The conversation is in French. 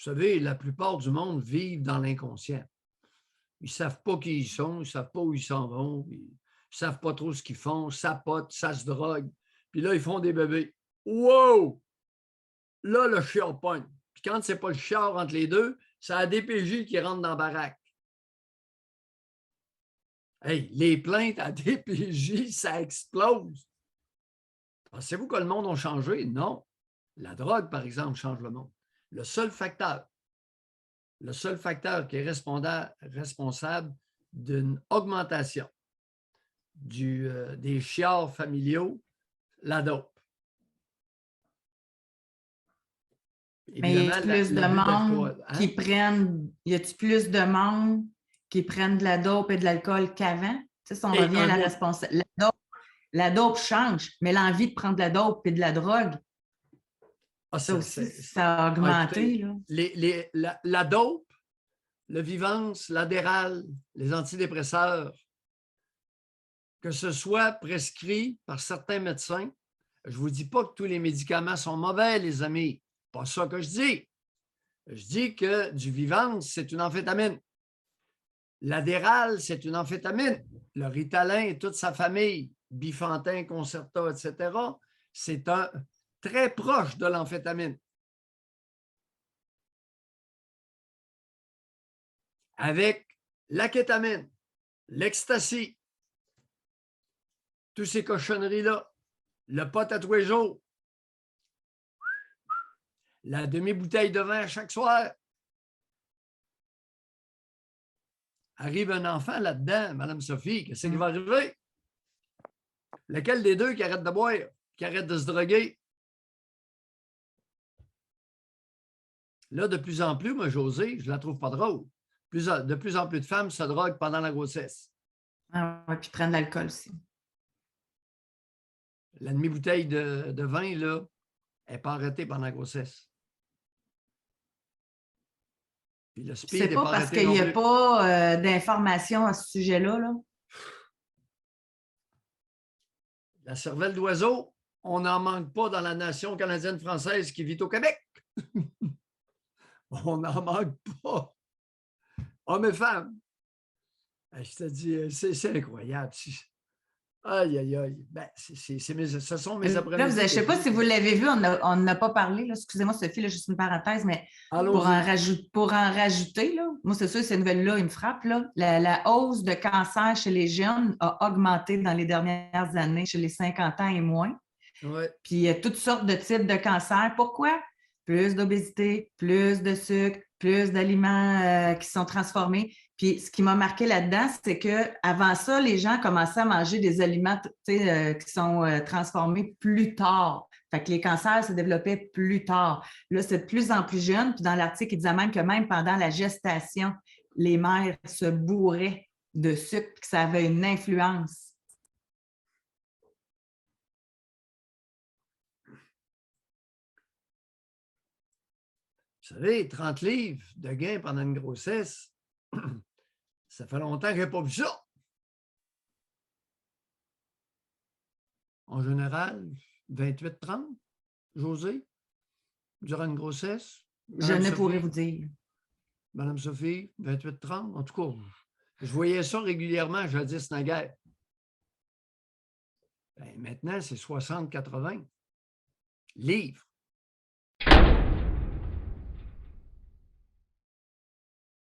savez, la plupart du monde vivent dans l'inconscient. Ils ne savent pas qui ils sont, ils ne savent pas où ils s'en vont, ils ne savent pas trop ce qu'ils font, ça pote, ça se drogue. Puis là, ils font des bébés. Wow! Là, le chiard pogne. Puis quand ce n'est pas le chiard entre les deux, c'est la DPJ qui rentre dans la baraque. Hey, les plaintes à DPJ, ça explose. Pensez-vous que le monde a changé? Non. La drogue, par exemple, change le monde. Le seul facteur qui est responsable d'une augmentation des chiards familiaux, la dope. Mais y a-t-il plus de monde qui prennent, y a-t-il plus de monde qui prennent de la dope et de l'alcool qu'avant? Tu sais, si on revient à la responsabilité. La dope change, mais l'envie de prendre de la dope et de la drogue, ça aussi, ça a augmenté. Écoutez, la dope, le Vivance, l'Adderall, les antidépresseurs, que ce soit prescrit par certains médecins, je ne vous dis pas que tous les médicaments sont mauvais, les amis. Pas ça que je dis. Je dis que du Vivance, c'est une amphétamine. L'Adderall, c'est une amphétamine. Le Ritalin et toute sa famille, Bifantin, Concerta, etc., c'est très proche de l'amphétamine. Avec la kétamine, l'ecstasy, toutes ces cochonneries-là, le pot à tous les jours, la demi-bouteille de vin chaque soir. Arrive un enfant là-dedans, Mme Sophie, qu'est-ce qui va arriver? Lequel des deux qui arrête de boire, qui arrête de se droguer? Là, de plus en plus, moi, Josée, je ne la trouve pas drôle. De plus en plus de femmes se droguent pendant la grossesse. Ah oui, puis prennent de l'alcool aussi. La demi-bouteille de vin, là, elle n'est pas arrêtée pendant la grossesse. Puis le speed c'est pas parce qu'il n'y a pas d'informations à ce sujet-là, là? La cervelle d'oiseau, on n'en manque pas dans la nation canadienne-française qui vit au Québec. On n'en manque pas. Hommes et femmes. Je te dis, c'est incroyable. Aïe, aïe, aïe. Ben, ce sont mes après-midi. Je ne sais pas si vous l'avez vu, on n'a pas parlé. Excusez-moi, Sophie, là, juste une parenthèse, mais pour en rajouter, là, moi, c'est sûr, ces nouvelles-là, ils me frappent. Là, la hausse de cancer chez les jeunes a augmenté dans les dernières années, chez les 50 ans et moins. Ouais. Puis il y a toutes sortes de types de cancers. Pourquoi? Plus d'obésité, plus de sucre, plus d'aliments qui sont transformés. Puis ce qui m'a marqué là-dedans, c'est qu'avant ça, les gens commençaient à manger des aliments qui sont transformés plus tard. Fait que les cancers se développaient plus tard. Là, c'est de plus en plus jeune. Puis dans l'article, il disait même que même pendant la gestation, les mères se bourraient de sucre et que ça avait une influence. Vous savez, 30 livres de gain pendant une grossesse, ça fait longtemps que je n'ai pas vu ça. En général, 28-30, Josée, durant une grossesse. Je ne pourrais vous dire. Mme Sophie, 28-30, en tout cas, je voyais ça régulièrement, jadis naguère. Ben, maintenant, c'est 60-80 livres.